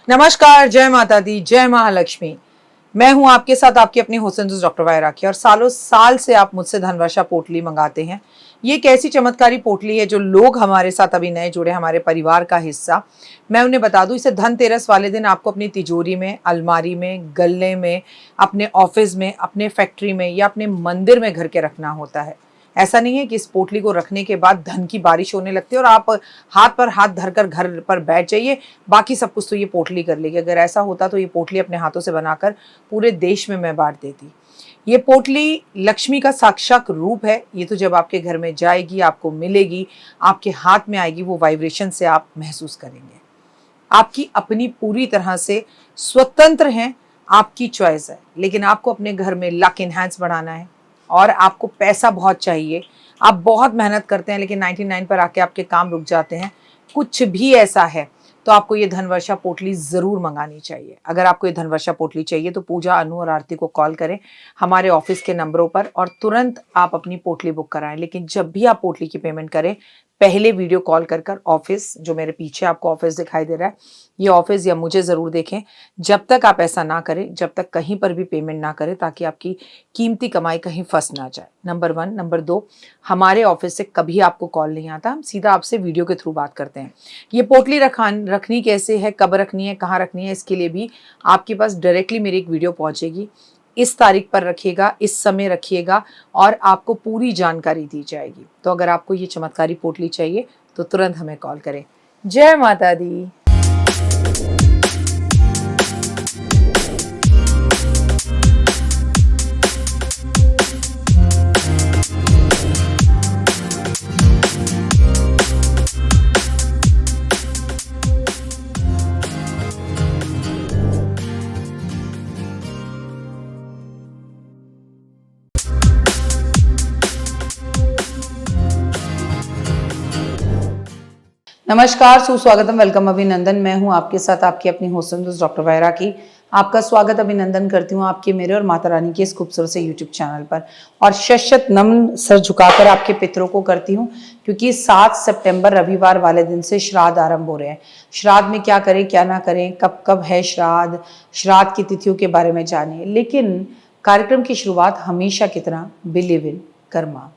नमस्कार, जय माता दी, जय महालक्ष्मी। मैं हूं आपके साथ आपकी अपनी हुसैन डॉक्टर वायरा की। और सालों साल से आप मुझसे धनवर्षा पोटली मंगाते हैं। ये एक ऐसी चमत्कारी पोटली है जो लोग हमारे साथ अभी नए जुड़े, हमारे परिवार का हिस्सा। मैं उन्हें बता दूं, इसे धनतेरस वाले दिन आपको अपनी तिजोरी में, अलमारी में, गल्ले में, अपने ऑफिस में, अपने फैक्ट्री में या अपने मंदिर में घर के रखना होता है। ऐसा नहीं है कि इस पोटली को रखने के बाद धन की बारिश होने लगती है और आप हाथ पर हाथ धरकर घर पर बैठ जाइए, बाकी सब कुछ तो ये पोटली कर लेगी। अगर ऐसा होता तो ये पोटली अपने हाथों से बनाकर पूरे देश में मैं बांट देती। ये पोटली लक्ष्मी का साक्षात रूप है। ये तो जब आपके घर में जाएगी, आपको मिलेगी, आपके हाथ में आएगी, वो वाइब्रेशन से आप महसूस करेंगे। आपकी अपनी पूरी तरह से स्वतंत्र हैं, आपकी चॉइस है। लेकिन आपको अपने घर में लक इनहैंस बढ़ाना है और आपको पैसा बहुत चाहिए। आप बहुत मेहनत करते हैं लेकिन 99 पर आके आपके काम रुक जाते हैं। कुछ भी ऐसा है तो आपको ये धनवर्षा पोटली ज़रूर मंगानी चाहिए। अगर आपको ये धनवर्षा पोटली चाहिए तो पूजा, अनु और आरती को कॉल करें हमारे ऑफिस के नंबरों पर और तुरंत आप अपनी पोटली बुक कराएं। लेकिन जब भी आप पोटली की पेमेंट करें, पहले वीडियो कॉल कर ऑफिस, जो मेरे पीछे आपको ऑफिस दिखाई दे रहा है, ये ऑफिस या मुझे ज़रूर देखें। जब तक आप ऐसा ना करें, जब तक कहीं पर भी पेमेंट ना करें, ताकि आपकी कीमती कमाई कहीं फंस ना जाए। नंबर 1। नंबर 2, हमारे ऑफिस से कभी आपको कॉल नहीं आता, हम सीधा आपसे वीडियो के थ्रू बात करते हैं। ये पोटली रखनी कैसे है, कब रखनी है, कहाँ रखनी है, इसके लिए भी आपके पास डायरेक्टली मेरी एक वीडियो पहुँचेगी। इस तारीख पर रखिएगा, इस समय रखिएगा और आपको पूरी जानकारी दी जाएगी। तो अगर आपको ये चमत्कारी पोटली चाहिए तो तुरंत हमें कॉल करें। जय माता दी। नमस्कार, सुस्वागतम, वेलकम, अभिनंदन। मैं हूं आपके साथ आपकी अपनी हुसैन डॉक्टर वायरा की। आपका स्वागत, अभिनंदन करती हूं आपके, मेरे और माता रानी के इस खूबसूरत से यूट्यूब चैनल पर। और शत नमन सर झुकाकर आपके पितरों को करती हूं, क्योंकि 7 सितंबर रविवार वाले दिन से श्राद्ध आरंभ हो रहे हैं। श्राद्ध में क्या करें, क्या ना करें, कब कब है श्राद्ध, श्राद्ध की तिथियों के बारे में जानिए। लेकिन कार्यक्रम की शुरुआत हमेशा की तरह बिलीव इन कर्मा।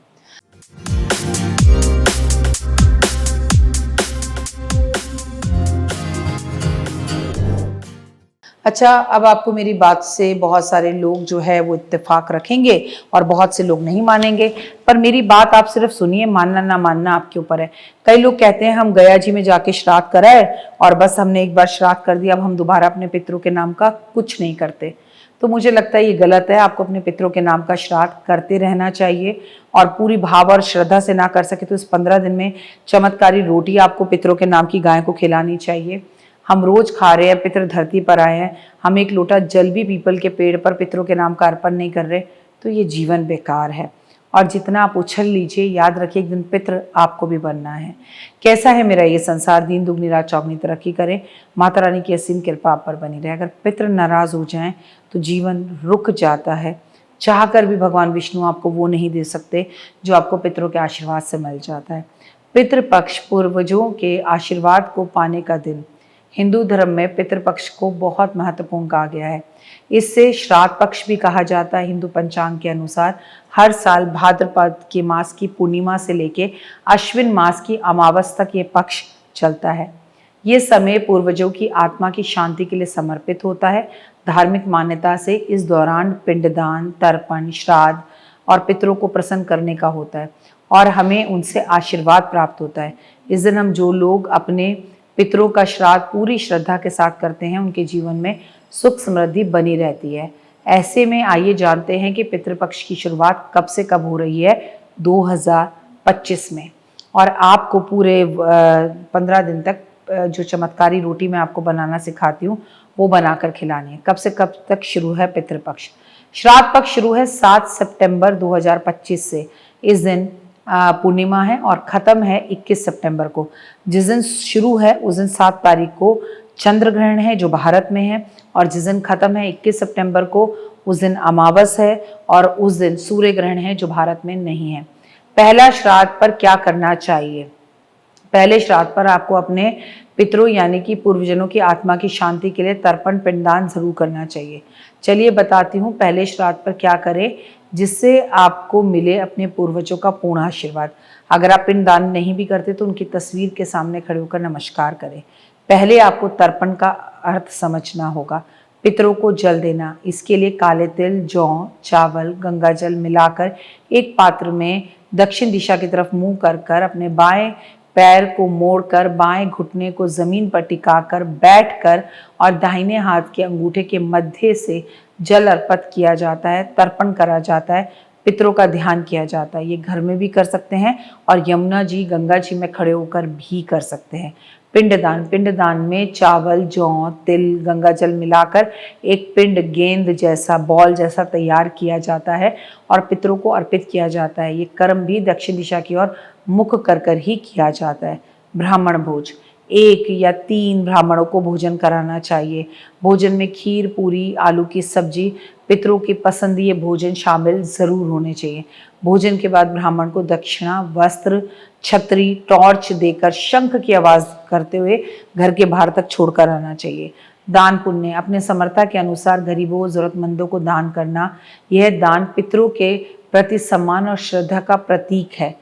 अच्छा, अब आपको मेरी बात से बहुत सारे लोग जो है वो इत्तेफाक रखेंगे और बहुत से लोग नहीं मानेंगे, पर मेरी बात आप सिर्फ सुनिए, मानना ना मानना आपके ऊपर है। कई लोग कहते हैं हम गया जी में जाके श्राद्ध कराए और बस हमने एक बार श्राद्ध कर दिया, अब हम दोबारा अपने पितरों के नाम का कुछ नहीं करते। तो मुझे लगता है ये गलत है। आपको अपने पितरों के नाम का श्राद्ध करते रहना चाहिए और पूरी भाव और श्रद्धा से ना कर सके तो इस 15 दिन में चमत्कारी रोटी आपको पितरों के नाम की गाय को खिलानी चाहिए। हम रोज खा रहे हैं, पितर धरती पर आए हैं, हम एक लोटा जल भी पीपल के पेड़ पर पितरों के नाम का अर्पण नहीं कर रहे, तो ये जीवन बेकार है। और जितना आप उछल लीजिए, याद रखिए एक दिन पितर आपको भी बनना है। कैसा है मेरा ये संसार, दिन दुगनी रात चौगनी तरक्की करे, माता रानी की असीम कृपा आप पर बनी रहे। अगर पितर नाराज हो जाएं तो जीवन रुक जाता है। चाह कर भी भगवान विष्णु आपको वो नहीं दे सकते जो आपको पितरों के आशीर्वाद से मिल जाता है। पितृपक्ष, पूर्वजों के आशीर्वाद को पाने का दिन। हिंदू धर्म में पितृपक्ष को बहुत महत्वपूर्ण कहा गया है। इससे श्राद्ध पक्ष भी कहा जाता है। हिंदू पंचांग के अनुसार हर साल भाद्रपद के मास की पूर्णिमा से लेके अश्विन मास की अमावस तक ये पक्ष चलता है। ये समय पूर्वजों की आत्मा की शांति के लिए समर्पित होता है। धार्मिक मान्यता से इस दौरान पिंडदान, तर्पण, श्राद्ध और पितरों को प्रसन्न करने का होता है और हमें उनसे आशीर्वाद प्राप्त होता है। इस दिन हम जो लोग अपने पितरों का श्राद्ध पूरी श्रद्धा के साथ करते हैं, उनके जीवन में सुख समृद्धि बनी रहती है। ऐसे में आइए जानते हैं कि पितृपक्ष की शुरुआत कब से कब हो रही है। 2025 में। और आपको पूरे 15 दिन तक जो चमत्कारी रोटी मैं आपको बनाना सिखाती हूँ वो बनाकर खिलानी है। कब से कब तक शुरू है पितृपक्ष? श्राद्ध पक्ष शुरू है 7 सितंबर 2025 से। इस दिन पूर्णिमा है और ख़त्म है 21 सितंबर को। जिस दिन शुरू है उस दिन 7 तारीख को चंद्र ग्रहण है जो भारत में है, और जिस दिन ख़त्म है 21 सितंबर को उस दिन अमावस है और उस दिन सूर्य ग्रहण है जो भारत में नहीं है। पहला श्राद्ध पर क्या करना चाहिए? पहले श्राद्ध पर आपको अपने पितरों यानी कि पूर्वजनों की आत्मा की शांति के लिए तर्पण पिंडदान जरूर करना चाहिए। चलिए बताती हूँ पहले श्राद्ध पर क्या करें जिससे आपको मिले अपने पूर्वजों का पूर्ण आशीर्वाद। अगर आप पिंडदान नहीं भी करते तो उनकी तस्वीर के सामने खड़े होकर नमस्कार करें। पहले आपको तर्पण का अर्थ समझना होगा। पितरों को जल देना, इसके लिए काले तिल, जौ, चावल, गंगा जल मिलाकर एक पात्र में दक्षिण दिशा की तरफ मुंह कर कर अपने बाएं पैर को मोड़कर बाएं घुटने को जमीन पर टिकाकर बैठकर और दाहिने हाथ के अंगूठे के मध्य से जल अर्पित किया जाता है, तर्पण करा जाता है, पितरों का ध्यान किया जाता है। ये घर में भी कर सकते हैं और यमुना जी, गंगा जी में खड़े होकर भी कर सकते हैं। पिंडदान, पिंडदान में चावल, जौ, तिल, गंगा जल मिलाकर एक पिंड गेंद जैसा, बॉल जैसा तैयार किया जाता है और पितरों को अर्पित किया जाता है। ये कर्म भी दक्षिण दिशा की ओर मुख कर कर ही किया जाता है। ब्राह्मण भोज, 1 या 3 ब्राह्मणों को भोजन कराना चाहिए। भोजन में खीर, पूरी, आलू की सब्जी, पितरों की पसंदीय भोजन शामिल जरूर होने चाहिए। भोजन के बाद ब्राह्मण को दक्षिणा, वस्त्र, छतरी, टॉर्च देकर शंख की आवाज करते हुए घर के बाहर तक छोड़कर आना चाहिए। दान पुण्य, अपने समर्था के अनुसार गरीबों, जरूरतमंदों को दान करना। यह दान पितरों के प्रति सम्मान और श्रद्धा का प्रतीक है।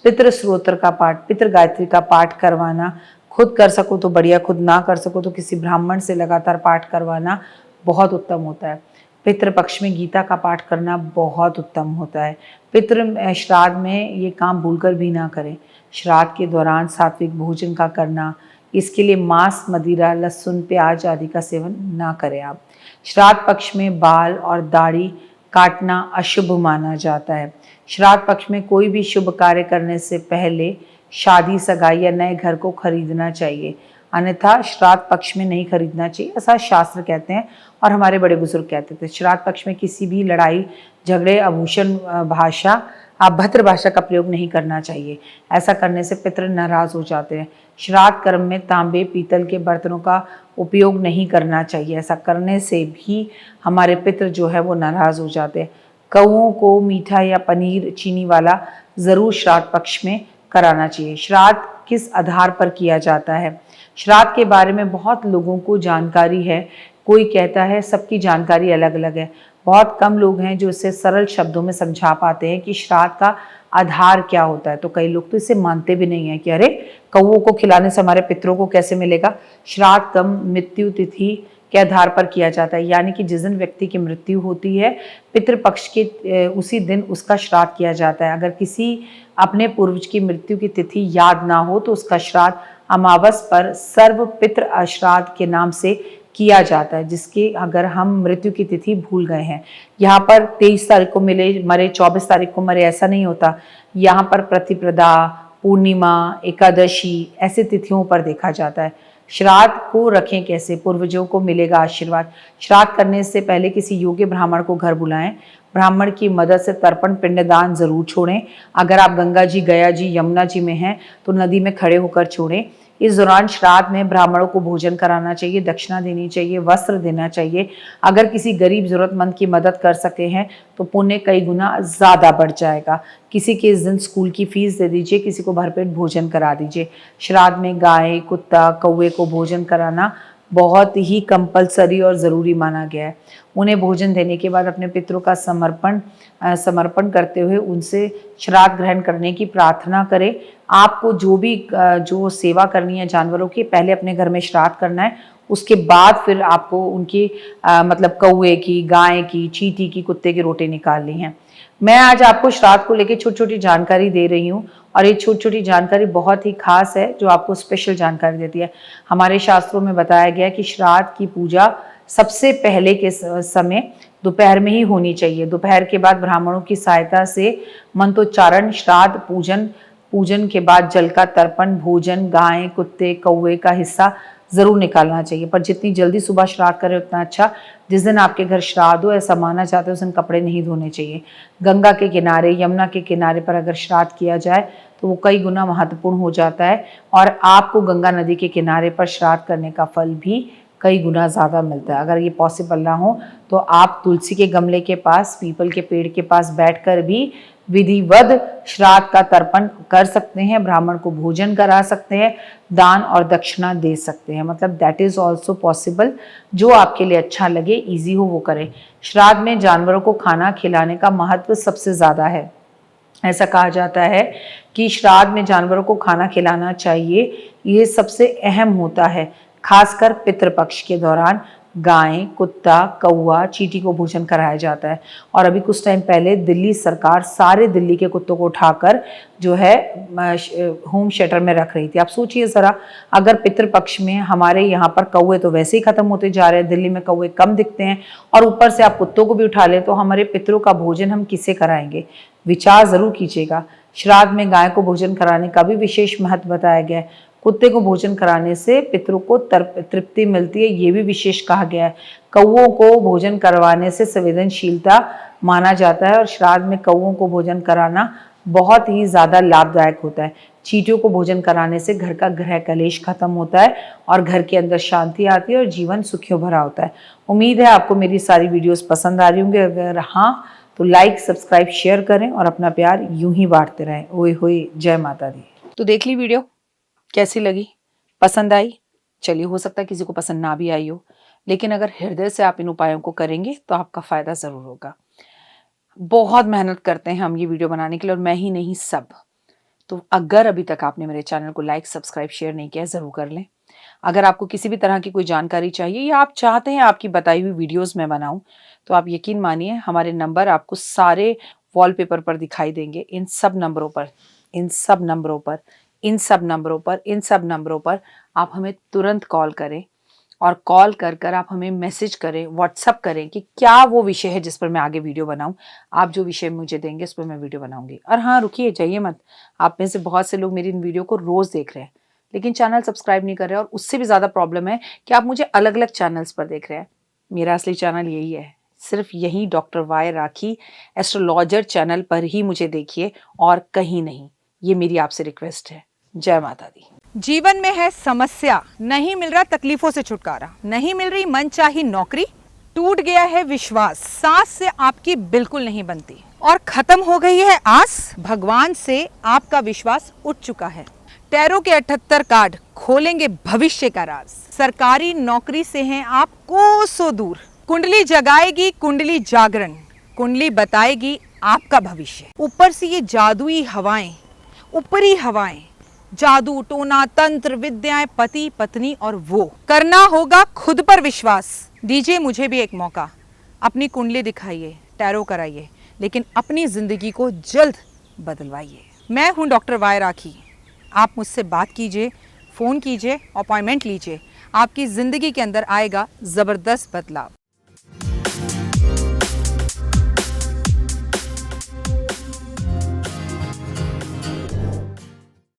पितृ स्तोत्र का पाठ, पितृ गायत्री का पाठ करवाना, खुद कर सको तो बढ़िया, खुद ना कर सको तो किसी ब्राह्मण से लगातार पाठ करवाना बहुत उत्तम होता है। पितृ पक्ष में गीता का पाठ करना बहुत उत्तम होता है। पितृ श्राद्ध में ये काम भूलकर भी ना करें। श्राद्ध के दौरान सात्विक भोजन का करना, इसके लिए मांस, मदिरा, लहसुन, प्याज आदि का सेवन ना करें आप। श्राद्ध पक्ष में बाल और दाढ़ी काटना अशुभ माना जाता है। श्राद्ध पक्ष में कोई भी शुभ कार्य करने से पहले शादी, सगाई या नए घर को खरीदना चाहिए, अन्यथा श्राद्ध पक्ष में नहीं खरीदना चाहिए, ऐसा शास्त्र कहते हैं और हमारे बड़े बुजुर्ग कहते थे। श्राद्ध पक्ष में किसी भी लड़ाई झगड़े, आभूषण भाषा, अभद्र भाषा का प्रयोग नहीं करना चाहिए। ऐसा करने से पितृ नाराज हो जाते हैं। श्राद्ध कर्म में तांबे, पीतल के बर्तनों का उपयोग नहीं करना चाहिए। ऐसा करने से भी हमारे पितृ जो है वो नाराज हो जाते हैं। कौओं को मीठा या पनीर, चीनी वाला जरूर श्राद्ध पक्ष में कराना चाहिए। श्राद्ध किस आधार पर किया जाता है? श्राद्ध के बारे में बहुत लोगों को जानकारी है। कोई कहता है, सबकी जानकारी अलग अलग है। बहुत कम लोग हैं जो इसे सरल शब्दों में समझा पाते हैं कि श्राद्ध का आधार क्या होता है। तो कई लोग तो इसे मानते भी नहीं है कि अरे कौओं को खिलाने से हमारे पितरों को कैसे मिलेगा। श्राद्ध कर्म मृत्यु तिथि के आधार पर किया जाता है, यानी कि जिस दिन व्यक्ति की मृत्यु होती है, पितृपक्ष के उसी दिन उसका श्राद्ध किया जाता है। अगर किसी अपने पूर्वज की मृत्यु की तिथि याद ना हो तो उसका श्राद्ध अमावस पर सर्व पितृ श्राद्ध के नाम से किया जाता है, जिसके अगर हम मृत्यु की तिथि भूल गए हैं। यहाँ पर 23 तारीख को मिले मरे, 24 तारीख को मरे, ऐसा नहीं होता। यहाँ पर प्रतिपदा, पूर्णिमा, एकादशी ऐसे तिथियों पर देखा जाता है। श्राद्ध को रखें कैसे? पूर्वजों को मिलेगा आशीर्वाद। श्राद्ध करने से पहले किसी योग्य ब्राह्मण को घर बुलाएं। ब्राह्मण की मदद से तर्पण पिंडदान जरूर छोड़ें। अगर आप गंगा जी, गया जी, यमुना जी में हैं तो नदी में खड़े होकर छोड़ें। इस दौरान श्राद्ध में ब्राह्मणों को भोजन कराना चाहिए, दक्षिणा देनी चाहिए, वस्त्र देना चाहिए। अगर किसी गरीब जरूरतमंद की मदद कर सके हैं तो पुण्य कई गुना ज़्यादा बढ़ जाएगा। किसी के इस दिन स्कूल की फीस दे दीजिए, किसी को भरपेट भोजन करा दीजिए। श्राद्ध में गाय, कुत्ता, कौवे को भोजन कराना बहुत ही कंपलसरी और ज़रूरी माना गया है। उन्हें भोजन देने के बाद अपने पितरों का समर्पण करते हुए उनसे श्राद्ध ग्रहण करने की प्रार्थना करें। आपको जो सेवा करनी है जानवरों की, पहले अपने घर में श्राद्ध करना है, उसके बाद फिर आपको उनकी मतलब कौवे की, गाय की, चींटी की, कुत्ते की रोटी निकालनी है। मैं आज आपको श्राद्ध को लेकर छोटी छोटी जानकारी दे रही हूँ और ये छोटी छोटी जानकारी बहुत ही खास है जो आपको स्पेशल जानकारी देती है। हमारे शास्त्रों में बताया गया है कि श्राद्ध की पूजा सबसे पहले के समय दोपहर में ही होनी चाहिए। दोपहर के बाद ब्राह्मणों की सहायता से मंत्रोच्चारण, श्राद्ध पूजन के बाद जल का तर्पण, भोजन, गाय, कुत्ते, कौवे का हिस्सा जरूर निकालना चाहिए। पर जितनी जल्दी सुबह श्राद्ध करें उतना अच्छा। जिस दिन आपके घर श्राद्ध हो, ऐसा माना जाता है उस दिन कपड़े नहीं धोने चाहिए। गंगा के किनारे, यमुना के किनारे पर अगर श्राद्ध किया जाए तो वो कई गुना महत्वपूर्ण हो जाता है और आपको गंगा नदी के किनारे पर श्राद्ध करने का फल भी कई गुना ज़्यादा मिलता है। अगर ये पॉसिबल ना हो तो आप तुलसी के गमले के पास, पीपल के पेड़ के पास बैठकर भी विधिवत श्राद्ध का तर्पण कर सकते हैं, ब्राह्मण को भोजन करा सकते हैं, दान और दक्षिणा दे सकते हैं। मतलब दैट इज ऑल्सो पॉसिबल। जो आपके लिए अच्छा लगे, इजी हो वो करें। श्राद्ध में जानवरों को खाना खिलाने का महत्व सबसे ज़्यादा है। ऐसा कहा जाता है कि श्राद्ध में जानवरों को खाना खिलाना चाहिए, ये सबसे अहम होता है। खासकर पितृपक्ष के दौरान गाय, कुत्ता, कौवा, चींटी को भोजन कराया जाता है। और अभी कुछ टाइम पहले दिल्ली सरकार सारे दिल्ली के कुत्तों को उठाकर जो है होम शेल्टर में रख रही थी। आप सोचिए ज़रा, अगर पितृपक्ष में हमारे यहाँ पर कौवे तो वैसे ही खत्म होते जा रहे हैं, दिल्ली में कौवे कम दिखते हैं, और ऊपर से आप कुत्तों को भी उठा लें, तो हमारे पितरों का भोजन हम किसे कराएंगे? विचार ज़रूर कीजिएगा। श्राद्ध में गाय को भोजन कराने का भी विशेष महत्व बताया गया है। कुत्ते को भोजन कराने से पितरों को तृप्ति मिलती है, ये भी विशेष कहा गया है। कौवों को भोजन करवाने से संवेदनशीलता माना जाता है, और श्राद्ध में कौवों को भोजन कराना बहुत ही ज़्यादा लाभदायक होता है। चींटियों को भोजन कराने से घर का गृह कलेश खत्म होता है और घर के अंदर शांति आती है और जीवन सुखियों भरा होता है। उम्मीद है आपको मेरी सारी वीडियोस पसंद आ रही होंगी। अगर हाँ तो लाइक, सब्सक्राइब, शेयर करें और अपना प्यार यूं ही बांटते रहें। ओए होए, जय माता दी। तो देख ली वीडियो, कैसी लगी? पसंद आई? चलिए, हो सकता है किसी को पसंद ना भी आई हो, लेकिन अगर हृदय से आप इन उपायों को करेंगे तो आपका फायदा जरूर होगा। बहुत मेहनत करते हैं हम ये वीडियो बनाने के लिए, और मैं ही नहीं, सब। तो अगर अभी तक आपने मेरे चैनल को लाइक, सब्सक्राइब, शेयर नहीं किया, जरूर कर लें। अगर आपको किसी भी तरह की कोई जानकारी चाहिए या आप चाहते हैं आपकी बताई हुई वीडियोस मैं बनाऊं, तो आप यकीन मानिए हमारे नंबर आपको सारे वॉलपेपर पर दिखाई देंगे। इन सब नंबरों पर, इन सब नंबरों पर, इन सब नंबरों पर, इन सब नंबरों पर आप हमें तुरंत कॉल करें, और कॉल कर कर आप हमें मैसेज करें, व्हाट्सअप करें कि क्या वो विषय है जिस पर मैं आगे वीडियो बनाऊं। आप जो विषय मुझे देंगे उस पर मैं वीडियो बनाऊंगी। और हाँ, रुकिए, जाइए मत। आप में से बहुत से लोग मेरी इन वीडियो को रोज़ देख रहे हैं, लेकिन चैनल सब्सक्राइब नहीं कर रहे हैं, और उससे भी ज़्यादा प्रॉब्लम है कि आप मुझे अलग अलग चैनल्स पर देख रहे हैं। मेरा असली चैनल यही है, सिर्फ यही डॉक्टर वाई राखी एस्ट्रोलॉजर चैनल पर ही मुझे देखिए, और कहीं नहीं। ये मेरी आपसे रिक्वेस्ट है। जय माता दी। जीवन में है समस्या, नहीं मिल रहा तकलीफों से छुटकारा, नहीं मिल रही मनचाही नौकरी, टूट गया है विश्वास, सांस से आपकी बिल्कुल नहीं बनती, और खत्म हो गई है आस, भगवान से आपका विश्वास उठ चुका है। टैरो के 78 कार्ड खोलेंगे भविष्य का राज। सरकारी नौकरी से हैं आप कोसों दूर, कुंडली जगाएगी कुंडली जागरण, कुंडली बताएगी आपका भविष्य। ऊपर से ये जादुई हवाएं, ऊपरी हवाएं, जादू, टोना, तंत्र, विद्याएं, पति, पत्नी, और वो करना होगा खुद पर विश्वास। दीजिए मुझे भी एक मौका, अपनी कुंडली दिखाइए, टैरो कराइए, लेकिन अपनी जिंदगी को जल्द बदलवाइए। मैं हूं डॉक्टर वाई राखी। आप मुझसे बात कीजिए, फ़ोन कीजिए, अपॉइंटमेंट लीजिए। आपकी ज़िंदगी के अंदर आएगा ज़बरदस्त बदलाव।